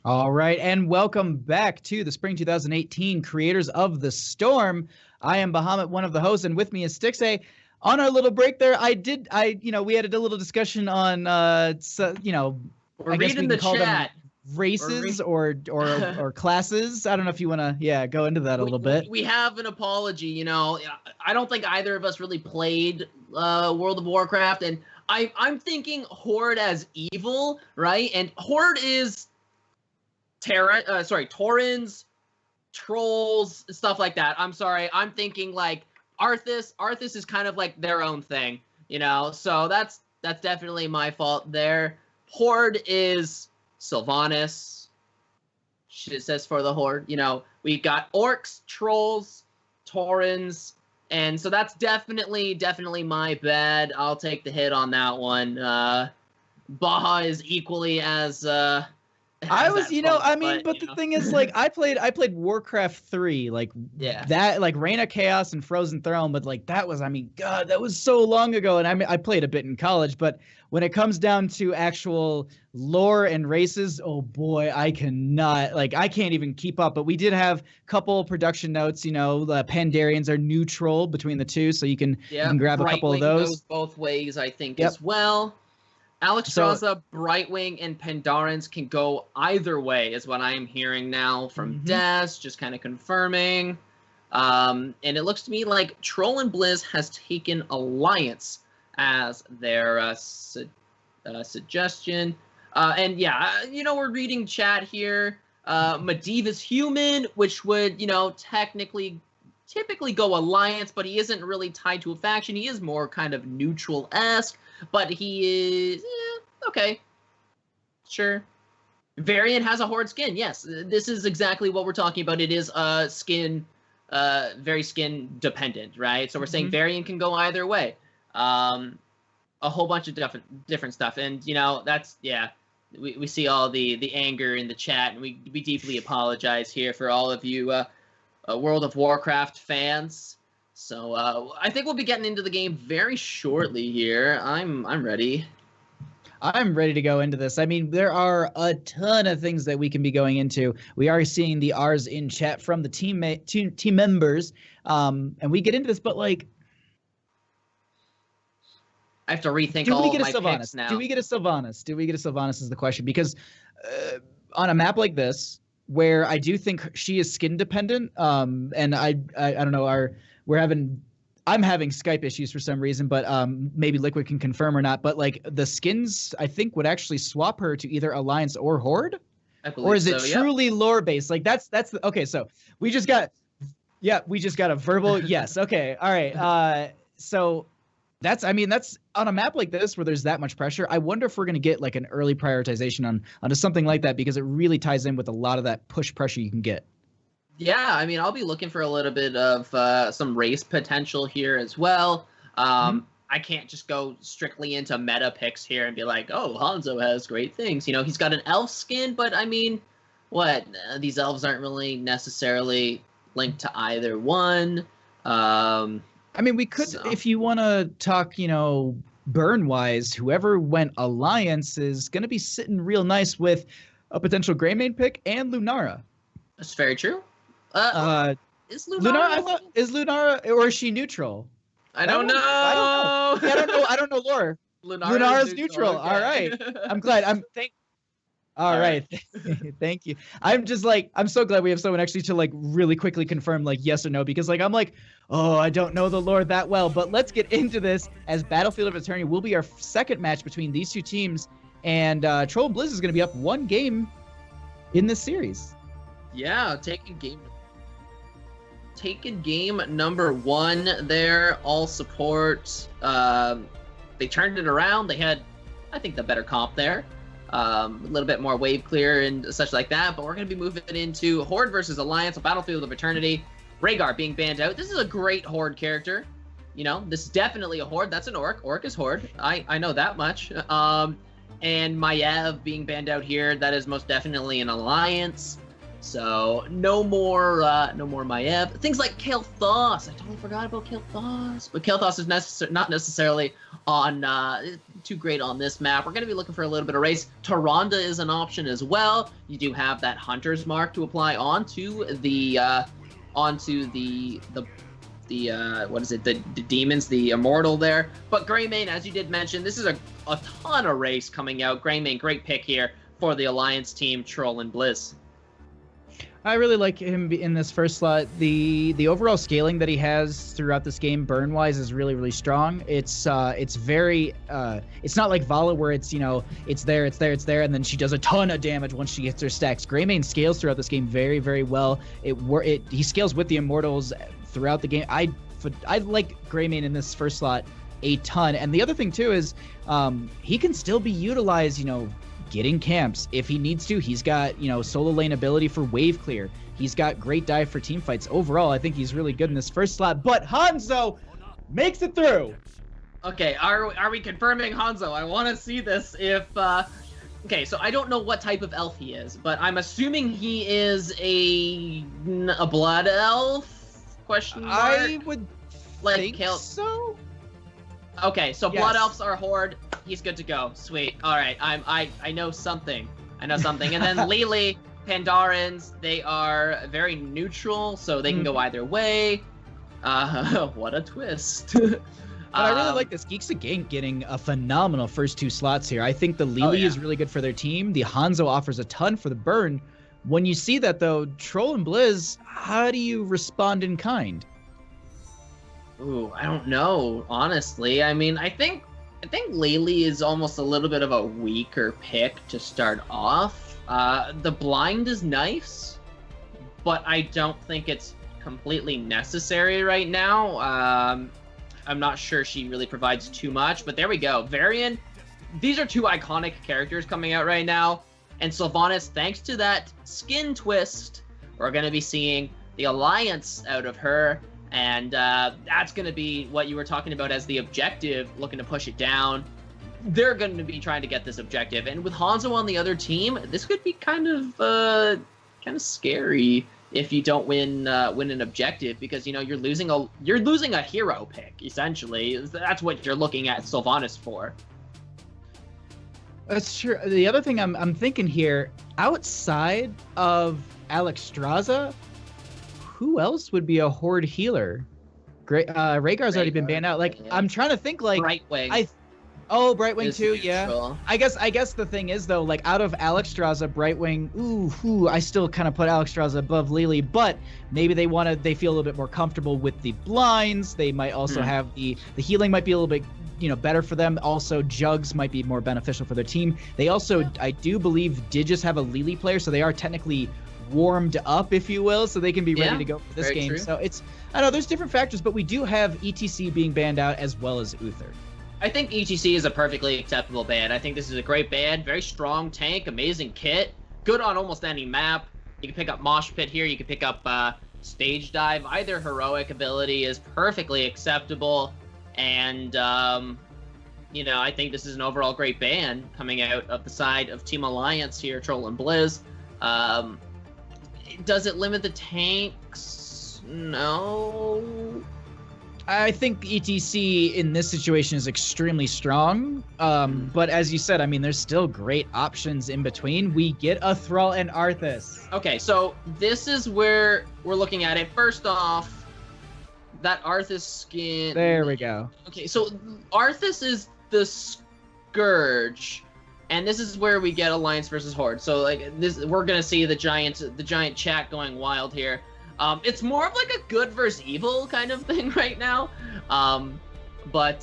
All right, and welcome back to the Spring 2018 Creators of the Storm. I am Bahamut, one of the hosts, and with me is Styxa. On our little break there, we had a little discussion on, We're I guess we reading can the call chat. them races or classes. I don't know if you want to, go into that a little bit. We have an apology. I don't think either of us really played World of Warcraft, and I'm thinking Horde as evil, right? And Horde is Taurens, trolls, stuff like that. I'm sorry. I'm thinking like Arthas. Arthas is kind of like their own thing, So that's definitely my fault there. Horde is Sylvanas. It says for the Horde. We got orcs, trolls, Taurens, and so that's definitely my bad. I'll take the hit on that one. Baha is equally as I was, but the thing is, like, I played Warcraft 3, like, that, like, Reign of Chaos and Frozen Throne, but, like, that was, God, that was so long ago, and I played a bit in college, but when it comes down to actual lore and races, oh boy, I can't even keep up, but we did have a couple production notes, the Pandarians are neutral between the two, so you can grab a couple of those. Goes both ways, I think, as well. Alexstrasza, Brightwing, and Pandarians can go either way, is what I'm hearing now from Des, just kind of confirming. And it looks to me like Trollin Blizz has taken Alliance as their suggestion. We're reading chat here. Medivh is human, which would, typically go Alliance, but he isn't really tied to a faction. He is more kind of neutral-esque. But he is, okay, sure. Variant has a Horde skin, yes. This is exactly what we're talking about. It is skin, very skin dependent, right? So we're saying Variant can go either way. A whole bunch of different stuff, and that's we see all the anger in the chat, and we deeply apologize here for all of you World of Warcraft fans. So I think we'll be getting into the game very shortly here. I'm ready. I'm ready to go into this. There are a ton of things that we can be going into. We are seeing the R's in chat from the team members, and we get into this, but like, I have to rethink all of my picks now. Do we get a Sylvanas? Is the question, because on a map like this, where I do think she is skin dependent, and I don't know, I'm having Skype issues for some reason, but maybe Liquid can confirm or not. But like the skins, I think would actually swap her to either Alliance or Horde, or is it truly lore based? Like okay. So we just got a verbal yes. Okay, all right. So that's on a map like this where there's that much pressure. I wonder if we're gonna get like an early prioritization onto something like that, because it really ties in with a lot of that push pressure you can get. Yeah, I'll be looking for a little bit of some race potential here as well. I can't just go strictly into meta picks here and be like, oh, Hanzo has great things. He's got an elf skin, but what? These elves aren't really necessarily linked to either one. We could, if you want to talk, burn-wise, whoever went Alliance is going to be sitting real nice with a potential Greymane pick and Lunara. That's very true. Is Lunara, or is she neutral? I don't know. I don't know lore. Lunara's neutral. Okay. All right. I'm glad. All right. Thank you. I'm so glad we have someone actually to like really quickly confirm like yes or no, because like I'm like, oh, I don't know the lore that well, but let's get into this, as Battlefield of Eternity will be our second match between these two teams, and Troll Blizz is going to be up one game in this series. Yeah, taking game number one there, all support. They turned it around. They had, I think, the better comp there. A little bit more wave clear and such like that, but we're going to be moving into Horde versus Alliance, a Battlefield of Eternity. Rhaegar being banned out. This is a great Horde character. This is definitely a Horde. That's an Orc. Orc is Horde. I know that much. And Maiev being banned out here. That is most definitely an Alliance. So no more Maiev. Things like Kael'thas. I totally forgot about Kael'thas. But Kael'thas is not necessarily on too great on this map. We're going to be looking for a little bit of race. Tyrande is an option as well. You do have that Hunter's Mark to apply onto the what is it? The demons, the immortal there. But Greymane, as you did mention, this is a ton of race coming out. Greymane, great pick here for the Alliance team, Trollin Blizz. I really like him in this first slot. The overall scaling that he has throughout this game, burn wise, is really, really strong. It's very it's not like Vala where it's, you know, it's there, and then she does a ton of damage once she gets her stacks. Greymane scales throughout this game very, very well. He scales with the immortals throughout the game. I like Greymane in this first slot a ton. And the other thing too is he can still be utilized, you know, getting camps if he needs to. He's got, you know, solo lane ability for wave clear. He's got great dive for team fights. Overall, I think he's really good in this first slot. But Hanzo makes it through. Okay, are we confirming Hanzo? I want to see this. If okay, so I don't know what type of elf he is, but I'm assuming he is a blood elf. Question mark? I would think so. Okay, so Yes. blood elves are Horde. He's good to go. Sweet. All right, I know something. And then Lily, Pandarans, they are very neutral, so they can go either way. What a twist. But I really like this Geeks and Gank getting a phenomenal first two slots here. I think the Lily is really good for their team. The Hanzo offers a ton for the burn. When you see that, though, Trollin Blizz, how do you respond in kind? Ooh, I don't know, honestly. I mean, I think Lily is almost a little bit of a weaker pick to start off. The blind is nice, but I don't think it's completely necessary right now. I'm not sure she really provides too much, but there we go. Varian, these are two iconic characters coming out right now, and Sylvanas, thanks to that skin twist, we're going to be seeing the Alliance out of her. And that's going to be what you were talking about as the objective, looking to push it down. They're going to be trying to get this objective. And with Hanzo on the other team, this could be kind of scary if you don't win an objective, because, you know, you're losing a hero pick, essentially. That's what you're looking at Sylvanas for. That's true. The other thing I'm thinking here, outside of Alexstrasza, who else would be a Horde healer? Rhaegar's already been banned out. Like, I'm trying to think, like, Brightwing. Brightwing too, neutral. yeah. I guess the thing is, though, like, out of Alexstrasza, Brightwing, I still kind of put Alexstrasza above Lily, but maybe they feel a little bit more comfortable with the blinds. They might also have the healing might be a little bit, you know, better for them. Also, Jugs might be more beneficial for their team. They also, I do believe, did just have a Lily player, so they are technically warmed up, if you will, so they can be ready to go for this game. True. So it's, I know there's different factors, but we do have ETC being banned out as well as Uther. I think ETC is a perfectly acceptable ban. I think this is a great ban, very strong tank, amazing kit, good on almost any map. You can pick up Mosh Pit here, you can pick up Stage Dive. Either heroic ability is perfectly acceptable, and you know, I think this is an overall great ban coming out of the side of Team Alliance here, Trollin Blizz. Does it limit the tanks? No. I think ETC in this situation is extremely strong. But as you said, I mean, there's still great options in between. We get a Thrall and Arthas. Okay, so this is where we're looking at it. First off, that Arthas skin. There we go. Okay, so Arthas is the Scourge. And this is where we get Alliance versus Horde. So like this, we're gonna see the giant chat going wild here. It's more of like a good versus evil kind of thing right now. But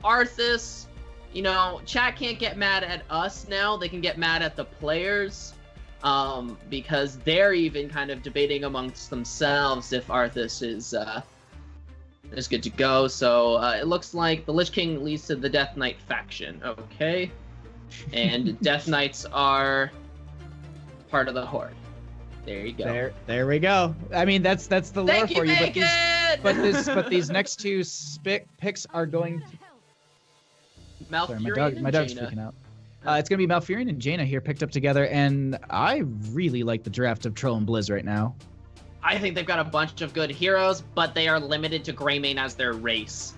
Arthas, you know, chat can't get mad at us now. They can get mad at the players, because they're even kind of debating amongst themselves if Arthas is good to go. So it looks like the Lich King leads to the Death Knight faction. Okay. And Death Knights are part of the Horde. There you go. There we go. I mean, that's the lore for you. But these next two picks are going to. Malfurion. Sorry, my dog's freaking out. It's gonna be Malfurion and Jaina here picked up together, and I really like the draft of Trollin Blizz right now. I think they've got a bunch of good heroes, but they are limited to Greymane as their race.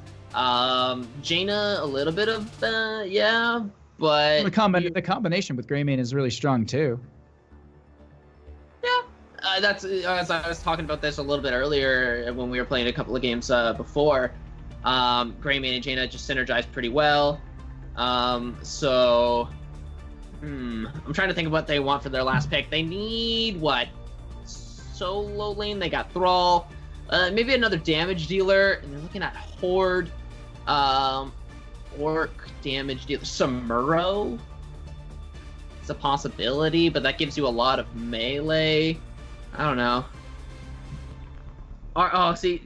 Jaina, a little bit of yeah, but The combination with Greymane is really strong too. Yeah, that's as I was talking about this a little bit earlier when we were playing a couple of games before. Greymane and Jaina just synergize pretty well. I'm trying to think of what they want for their last pick. They need what? Solo lane. They got Thrall, maybe another damage dealer, and they're looking at Horde, Orc damage dealer, Samuro. It's a possibility, but that gives you a lot of melee. I don't know. See,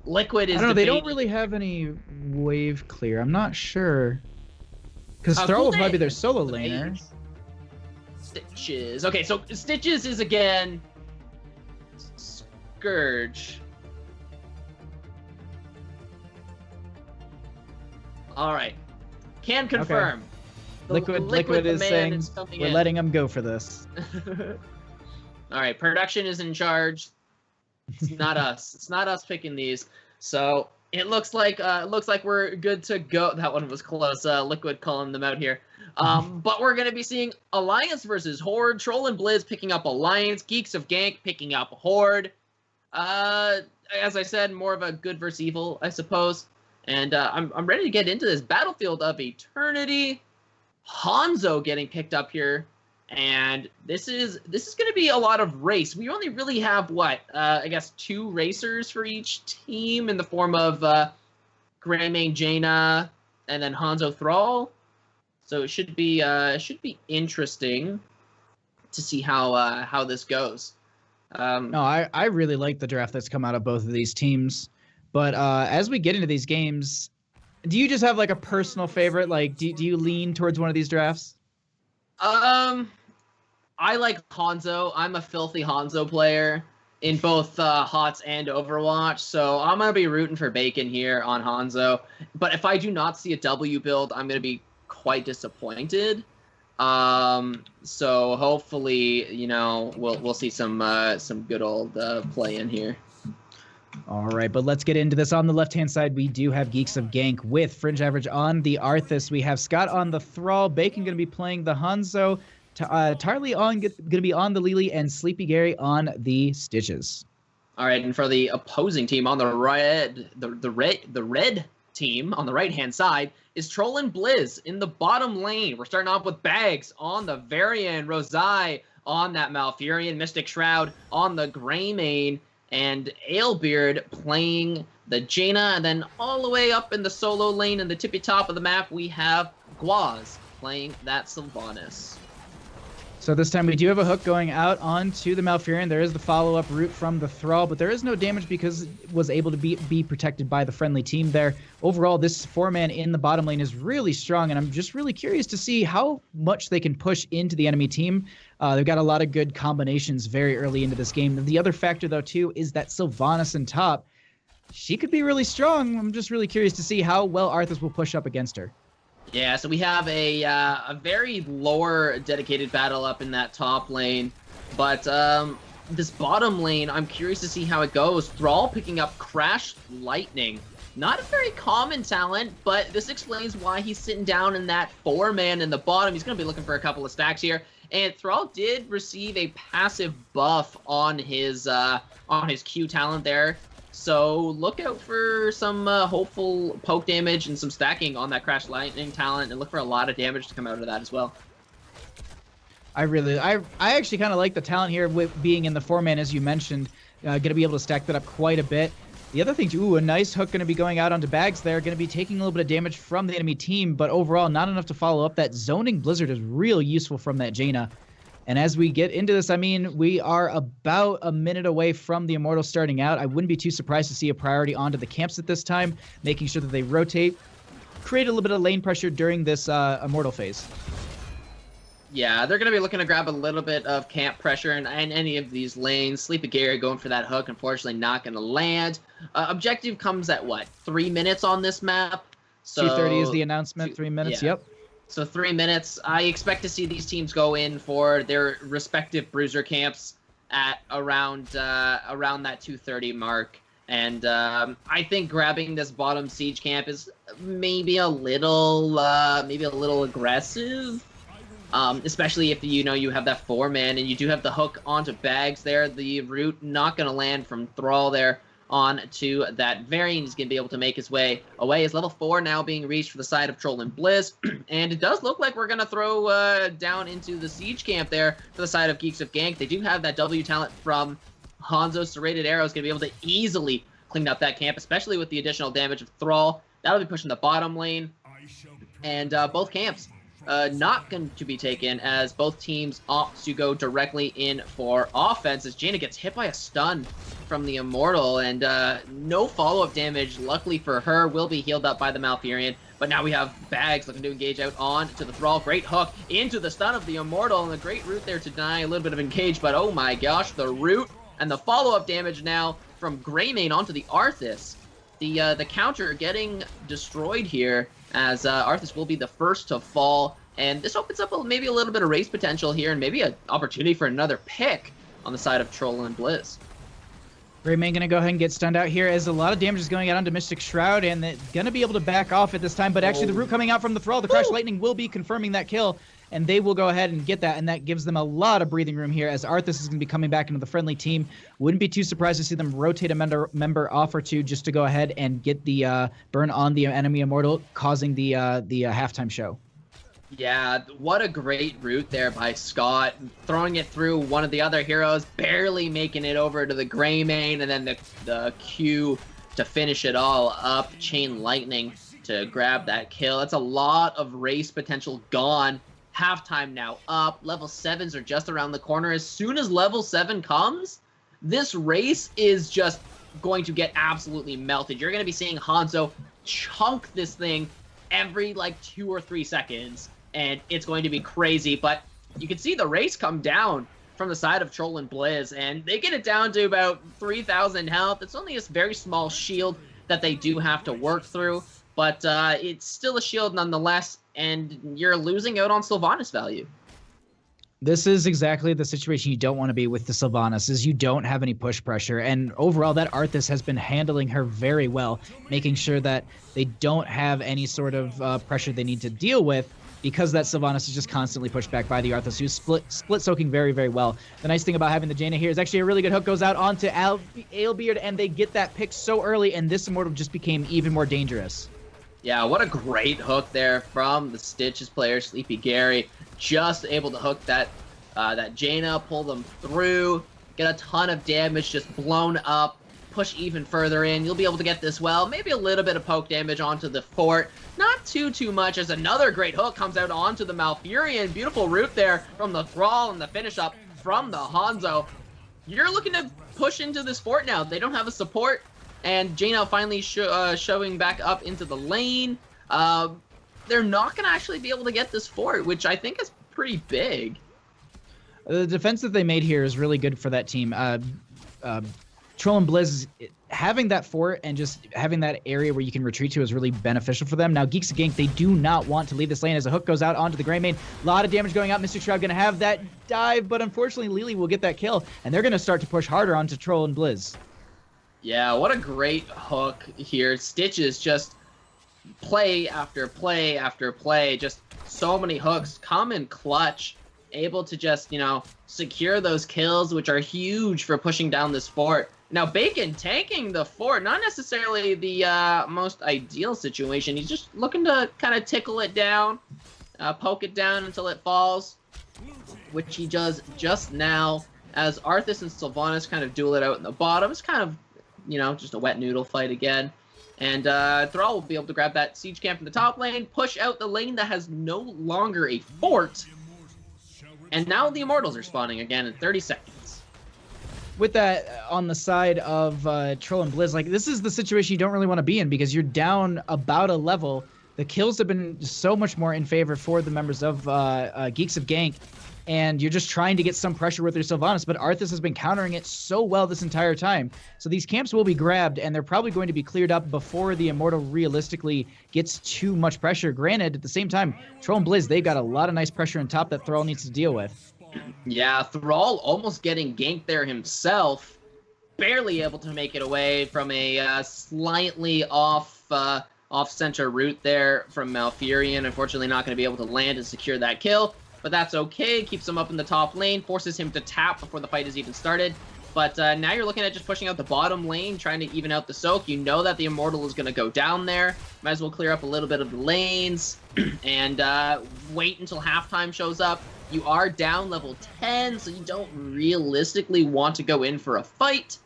Liquid is. I don't know. They don't really have any wave clear. I'm not sure. Because Thrall will probably be their solo laner. Stitches. Okay, so Stitches is again Scourge. All right, can confirm. Okay. Liquid is saying we're letting them go for this. All right, production is in charge. It's not us. It's not us picking these. So it looks like we're good to go. That one was close. Liquid calling them out here. But we're gonna be seeing Alliance versus Horde. Trollin Blizz picking up Alliance. Geeks of Gank picking up Horde. As I said, more of a good versus evil, I suppose. And I'm ready to get into this Battlefield of Eternity. Hanzo getting picked up here. And this is going to be a lot of race. We only really have I guess 2 racers for each team in the form of Greymane, Jaina, and then Hanzo Thrall. So it should be interesting to see how this goes. No, I really like the draft that's come out of both of these teams. But as we get into these games, do you just have like a personal favorite? Like, do you lean towards one of these drafts? I like Hanzo. I'm a filthy Hanzo player in both HOTS and Overwatch, so I'm going to be rooting for Bacon here on Hanzo. But if I do not see a W build, I'm going to be quite disappointed. So hopefully, we'll see some good old play in here. All right, but let's get into this. On the left-hand side, we do have Geeks of Gank with Fringe Average on the Arthas. We have Scott on the Thrall. Bacon going to be playing the Hanzo. Tarly going to be on the Lily, and Sleepy Gary on the Stitches. All right, and for the opposing team on the red team on the right-hand side is Trollin Blizz in the bottom lane. We're starting off with Bags on the Varian, Rosai on that Malfurion, Mystic Shroud on the Greymane, and Alebeard playing the Jaina, and then all the way up in the solo lane in the tippy top of the map, we have Guaz playing that Sylvanas. So this time we do have a hook going out onto the Malfurion. There is the follow-up route from the Thrall, but there is no damage because it was able to be protected by the friendly team there. Overall, this 4-man in the bottom lane is really strong, and I'm just really curious to see how much they can push into the enemy team. They've got a lot of good combinations very early into this game. The other factor, though, too, is that Sylvanas in top. She could be really strong. I'm just really curious to see how well Arthas will push up against her. Yeah, so we have a very lower dedicated battle up in that top lane, but this bottom lane, I'm curious to see how it goes. Thrall picking up Crash Lightning. Not a very common talent, but this explains why he's sitting down in that 4-man in the bottom. He's going to be looking for a couple of stacks here. And Thrall did receive a passive buff on his Q talent there. So look out for some hopeful poke damage and some stacking on that Crash Lightning talent, and look for a lot of damage to come out of that as well. I actually kind of like the talent here with being in the 4-man, as you mentioned. Going to be able to stack that up quite a bit. The other thing, too, a nice hook going to be going out onto Bags there. Going to be taking a little bit of damage from the enemy team, but overall not enough to follow up. That zoning Blizzard is real useful from that Jaina. And as we get into this, I mean, we are about a minute away from the Immortals starting out. I wouldn't be too surprised to see a priority onto the camps at this time, making sure that they rotate, create a little bit of lane pressure during this Immortal phase. Yeah, they're going to be looking to grab a little bit of camp pressure in any of these lanes. Sleepy Gary going for that hook, unfortunately not going to land. Objective comes at, 3 minutes on this map? So 2:30 is the announcement, 3 minutes, yeah. Yep. So 3 minutes. I expect to see these teams go in for their respective bruiser camps at around that 2:30 mark, And I think grabbing this bottom siege camp is maybe a little aggressive. Especially if you have that 4-man and you do have the hook onto Bags there. The root not going to land from Thrall there onto that Varian. He's going to be able to make his way away. Is level 4 now being reached for the side of Trollin Blizz. And it does look like we're going to throw down into the siege camp there for the side of Geeks of Gank. They do have that W talent from Hanzo. Serrated Arrow is going to be able to easily clean up that camp, especially with the additional damage of Thrall. That'll be pushing the bottom lane. And both camps not going to be taken as both teams opt to go directly in for offense as Jaina gets hit by a stun from the Immortal, and no follow-up damage, luckily for her, will be healed up by the Malfurion. But now we have Bags looking to engage out on to the Thrall. Great hook into the stun of the Immortal, and a great root there to deny a little bit of engage, but oh my gosh, the root and the follow-up damage now from Greymane onto the Arthas. The counter getting destroyed here as Arthas will be the first to fall, and this opens up maybe a little bit of race potential here and maybe an opportunity for another pick on the side of Trollin and Blizz. Greymane going to go ahead and get stunned out here as a lot of damage is going out onto Mystic Shroud, and they're going to be able to back off at this time, but actually the root coming out from the Thrall, the Crash Lightning will be confirming that kill, and they will go ahead and get that, and that gives them a lot of breathing room here as Arthas is going to be coming back into the friendly team. Wouldn't be too surprised to see them rotate a member off or two just to go ahead and get the burn on the enemy Immortal, causing the halftime show. Yeah, what a great route there by Scott, throwing it through one of the other heroes, barely making it over to the Greymane, and then the Q to finish it all up, Chain Lightning to grab that kill. That's a lot of race potential gone. Halftime now up, level 7s are just around the corner. As soon as level 7 comes, this race is just going to get absolutely melted. You're going to be seeing Hanzo chunk this thing every like 2 or 3 seconds. And it's going to be crazy, but you can see the race come down from the side of Trollin Blizz, and they get it down to about 3,000 health. It's only a very small shield that they do have to work through, but it's still a shield nonetheless, and you're losing out on Sylvanas value. This is exactly the situation you don't want to be with the Sylvanas, is you don't have any push pressure, and overall that Arthas has been handling her very well, making sure that they don't have any sort of pressure they need to deal with, because that Sylvanas is just constantly pushed back by the Arthas, who's split soaking very, very well. The nice thing about having the Jaina here is actually a really good hook goes out onto Alebeard, and they get that pick so early, and this Immortal just became even more dangerous. Yeah, what a great hook there from the Stitches player, Sleepy Gary. Just able to hook that Jaina, pull them through, get a ton of damage just blown up, push even further in. You'll be able to get this well. Maybe a little bit of poke damage onto the fort. Not too much, as another great hook comes out onto the Malfurion. Beautiful root there from the Thrall and the finish up from the Hanzo. You're looking to push into this fort now. They don't have a support, and Jaina finally showing back up into the lane. They're not going to actually be able to get this fort, which I think is pretty big. The defense that they made here is really good for that team. Trollin Blizz, having that fort and just having that area where you can retreat to is really beneficial for them. Now, Geeks of Gank, they do not want to leave this lane as a hook goes out onto the Greymane. A lot of damage going out. Mr. Shroud going to have that dive, but unfortunately, Lily will get that kill, and they're going to start to push harder onto Trollin Blizz. Yeah, what a great hook here. Stitches just play after play after play. Just so many hooks come in clutch, able to just, secure those kills, which are huge for pushing down this fort. Now, Bacon taking the fort, not necessarily the most ideal situation. He's just looking to kind of tickle it down, poke it down until it falls, which he does just now, as Arthas and Sylvanas kind of duel it out in the bottom. It's kind of, just a wet noodle fight again. And Thrall will be able to grab that siege camp in the top lane, push out the lane that has no longer a fort. And now the Immortals are spawning again in 30 seconds. With that on the side of Troll and Blizz, this is the situation you don't really want to be in, because you're down about a level. The kills have been so much more in favor for the members of Geeks of Gank, and you're just trying to get some pressure with your Sylvanas, but Arthas has been countering it so well this entire time. So these camps will be grabbed, and they're probably going to be cleared up before the Immortal realistically gets too much pressure. Granted, at the same time, Troll and Blizz, they've got a lot of nice pressure on top that Thrall needs to deal with. Yeah, Thrall almost getting ganked there himself. barely able to make it away from a slightly off-center route there from Malfurion. Unfortunately, not going to be able to land and secure that kill, but that's okay. Keeps him up in the top lane, forces him to tap before the fight has even started. But now you're looking at just pushing out the bottom lane, trying to even out the soak. You know that the Immortal is going to go down there. Might as well clear up a little bit of the lanes and wait until halftime shows up. You are down level 10, so you don't realistically want to go in for a fight.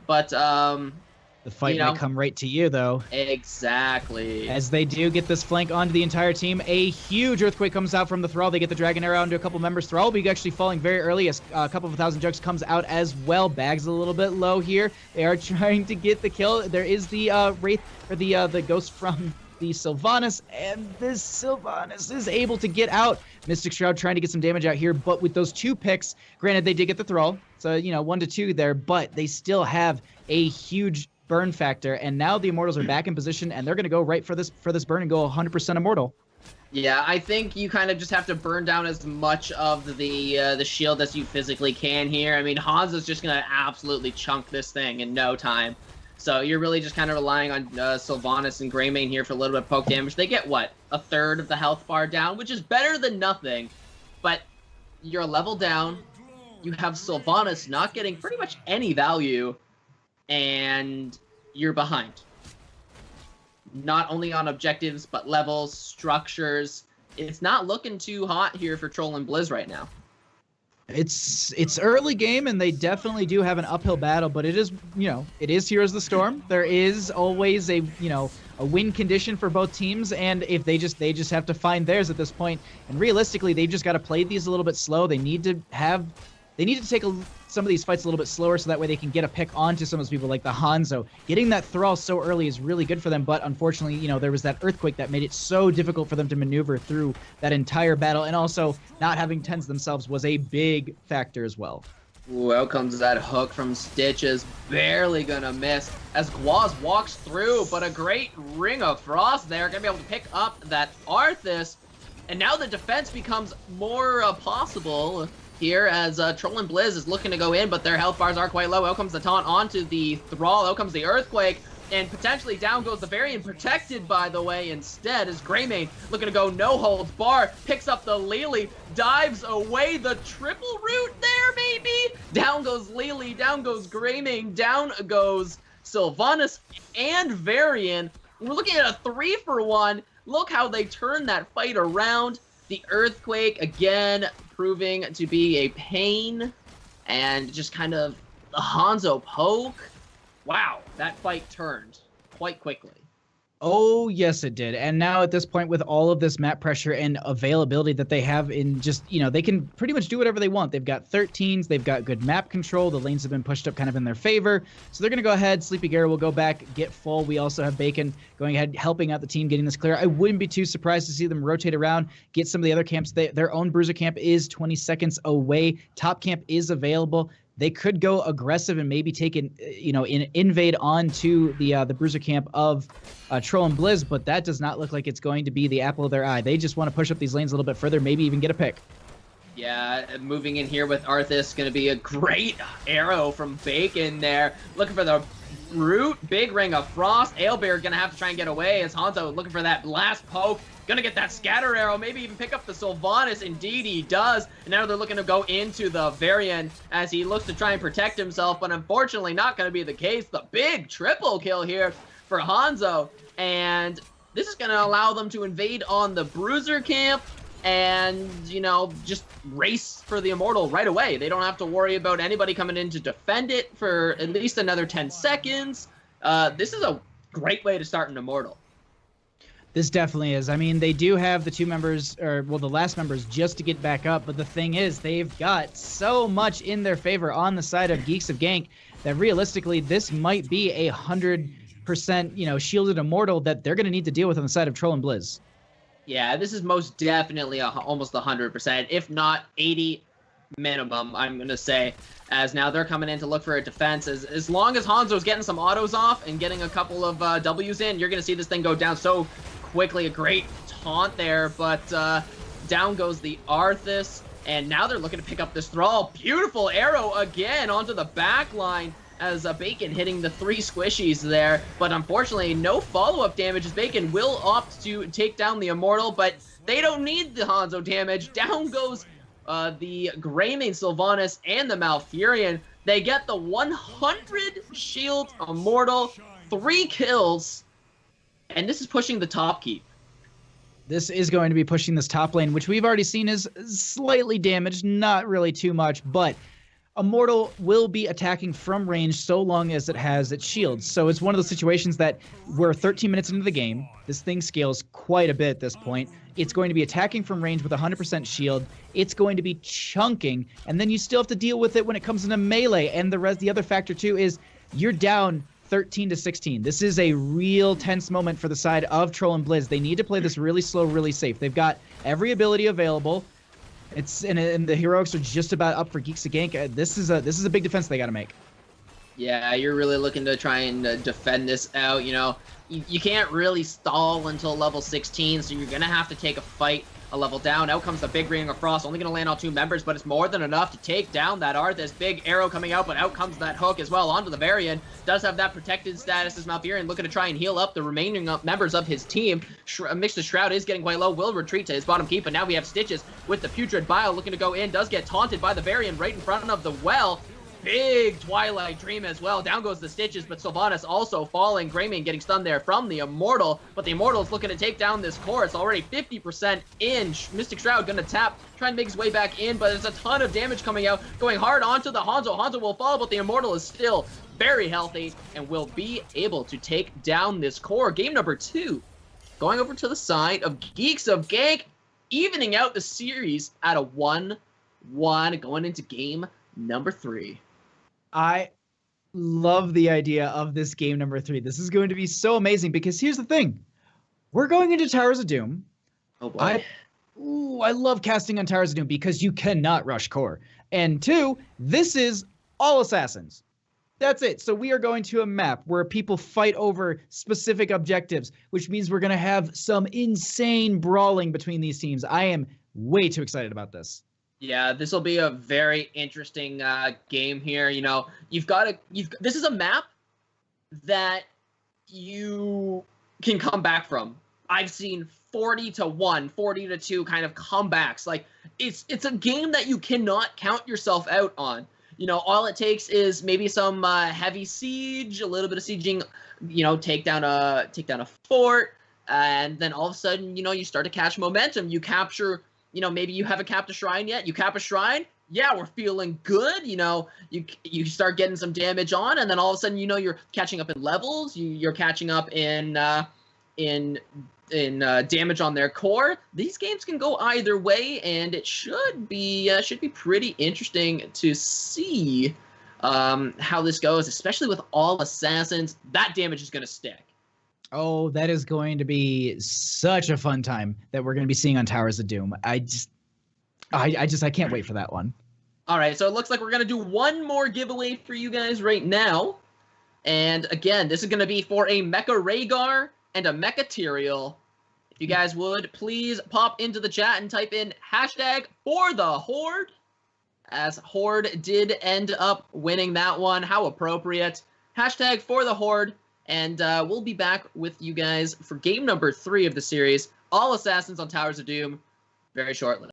But the fight might come right to you, though. Exactly. As they do get this flank onto the entire team, a huge Earthquake comes out from the Thrall. They get the Dragon Arrow onto a couple members. Thrall will be actually falling very early as a couple of 1,000 Jugs comes out as well. Bag's a little bit low here. They are trying to get the kill. There is the Wraith, or the Ghost from the Sylvanas, and this Sylvanas is able to get out. Mystic Shroud trying to get some damage out here, but with those 2 picks, granted they did get the Thrall, so, you know, 1 to 2 there, but they still have a huge burn factor, and now the Immortals are back in position, and they're going to go right for this burn and go 100% Immortal. Yeah, I think you kind of just have to burn down as much of the shield as you physically can here. I mean, Hanzo's just going to absolutely chunk this thing in no time. So you're really just kind of relying on Sylvanas and Greymane here for a little bit of poke damage. They get, what, a third of the health bar down, which is better than nothing. But you're a level down. You have Sylvanas not getting pretty much any value, and you're behind. Not only on objectives, but levels, structures. It's not looking too hot here for Trollin Blizz right now. It's early game, and they definitely do have an uphill battle, but it is, you know, it is Heroes of the Storm. There is always a, you know, a win condition for both teams, and if they just have to find theirs at this point. And realistically, they've just got to play these a little bit slow. They need to take some of these fights a little bit slower, so that way they can get a pick onto some of those people like the Hanzo. Getting that Thrall so early is really good for them, but unfortunately, you know, there was that Earthquake that made it so difficult for them to maneuver through that entire battle, and also not having tens themselves was a big factor as well. Ooh, out comes that hook from Stitches, barely gonna miss as Gwaz walks through, but a great Ring of Frost there, gonna be able to pick up that Arthas, and now the defense becomes more possible here as Trollin Blizz is looking to go in, but their health bars are quite low. Out comes the taunt onto the Thrall, out comes the Earthquake, and potentially down goes the Varian, protected, by the way, instead, as Greymane looking to go no holds bar, picks up the Lily, dives away, the triple root there, maybe? Down goes Lily, down goes Greymane, down goes Sylvanas and Varian. We're looking at a 3-for-1. Look how they turn that fight around. The Earthquake, again, proving to be a pain, and just kind of the Hanzo poke. Wow, that fight turned quite quickly. Oh, yes, it did. And now at this point, with all of this map pressure and availability that they have in just, you know, they can pretty much do whatever they want. They've got 13s. They've got good map control. The lanes have been pushed up kind of in their favor. So they're going to go ahead. Sleepy Gary will go back, get full. We also have Bacon going ahead, helping out the team, getting this clear. I wouldn't be too surprised to see them rotate around, get some of the other camps. Their own Bruiser camp is 20 seconds away. Top camp is available. They could go aggressive and maybe take an, you know, invade onto the Bruiser camp of Trollin Blizz, but that does not look like it's going to be the apple of their eye. They just want to push up these lanes a little bit further, maybe even get a pick. Yeah, moving in here with Arthas, going to be a great arrow from Bacon there. Looking for the root, big Ring of Frost. Alebear going to have to try and get away as Hanzo looking for that last poke. Gonna get that scatter arrow, maybe even pick up the Sylvanas. Indeed he does. And now they're looking to go into the Varian as he looks to try and protect himself, but unfortunately not gonna be the case. The big triple kill here for Hanzo. And this is gonna allow them to invade on the Bruiser camp and, you know, just race for the Immortal right away. They don't have to worry about anybody coming in to defend it for at least another 10 seconds. This is a great way to start an Immortal. This definitely is. I mean, they do have the 2 members, or, well, the last members just to get back up, but the thing is, they've got so much in their favor on the side of Geeks of Gank that realistically, this might be a 100%, you know, shielded Immortal that they're going to need to deal with on the side of Trollin Blizz. Yeah, this is most definitely almost 100%, if not 80 minimum, I'm going to say, as now they're coming in to look for a defense. As long as Hanzo's getting some autos off and getting a couple of W's in, you're going to see this thing go down so quickly. A great taunt there, but down goes the Arthas, and now they're looking to pick up this Thrall. Beautiful arrow again onto the back line. as Bacon hitting the 3 squishies there, but unfortunately no follow-up damage as Bacon will opt to take down the Immortal, but they don't need the Hanzo damage. Down goes the Greymane Sylvanas and the Malfurion. They get the 100 shield Immortal, 3 kills, and this is pushing the top keep. This is going to be pushing this top lane, which we've already seen is slightly damaged, not really too much, but Immortal will be attacking from range so long as it has its shields. So it's one of those situations that we're 13 minutes into the game. This thing scales quite a bit at this point. It's going to be attacking from range with 100% shield. It's going to be chunking, and then you still have to deal with it when it comes into melee. And the other factor too is you're down 13-16. This is a real tense moment for the side of Troll and Blizz. They need to play this really slow, really safe. They've got every ability available. And the heroics are just about up for Geeks to gank. This is a big defense they got to make. Yeah, you're really looking to try and defend this out. You know, you can't really stall until level 16, so you're gonna have to take a fight a level down. Out comes the big Ring of Frost, only gonna land on 2 members, but it's more than enough to take down that Arthas. Big arrow coming out, but out comes that hook as well onto the Varian. Does have that protected status as Malfurion, looking to try and heal up the remaining members of his team. Mixed Shroud is getting quite low, will retreat to his bottom keep, but now we have Stitches with the Putrid Bile looking to go in. Does get taunted by the Varian right in front of the well. Big Twilight Dream as well. Down goes the Stitches, but Sylvanas also falling. Greymane getting stunned there from the Immortal, but the Immortal is looking to take down this core. It's already 50% in. Mystic Shroud gonna tap, trying to make his way back in, but there's a ton of damage coming out, going hard onto the Hanzo. Hanzo will fall, but the Immortal is still very healthy and will be able to take down this core. Game number 2, going over to the side of Geeks of Gank, evening out the series at a 1-1, going into game number 3. I love the idea of this game number 3. This is going to be so amazing because here's the thing. We're going into Towers of Doom. Oh boy. I love casting on Towers of Doom because you cannot rush core. And 2, this is all assassins. That's it. So we are going to a map where people fight over specific objectives, which means we're going to have some insane brawling between these teams. I am way too excited about this. Yeah, this will be a very interesting game here. You know, this is a map that you can come back from. I've seen 40-1, 40-2 kind of comebacks. Like, it's a game that you cannot count yourself out on. You know, all it takes is maybe some heavy siege, a little bit of sieging, you know, take down a fort, and then all of a sudden, you know, you start to catch momentum. You capture, you know, maybe you haven't capped a shrine yet. You cap a shrine, yeah, we're feeling good. You know, you start getting some damage on, and then all of a sudden, you know, you're catching up in levels. You're catching up in damage on their core. These games can go either way, and it should be pretty interesting to see how this goes, especially with all assassins. That damage is going to stick. Oh, that is going to be such a fun time that we're going to be seeing on Towers of Doom. I can't wait for that one. All right, so it looks like we're going to do one more giveaway for you guys right now. And again, this is going to be for a Mecha Rhaegar and a Mechaterial. If you guys would, please pop into the chat and type in #ForTheHorde, as Horde did end up winning that one. How appropriate. #ForTheHorde, and we'll be back with you guys for game number 3 of the series, all assassins on Towers of Doom, very shortly.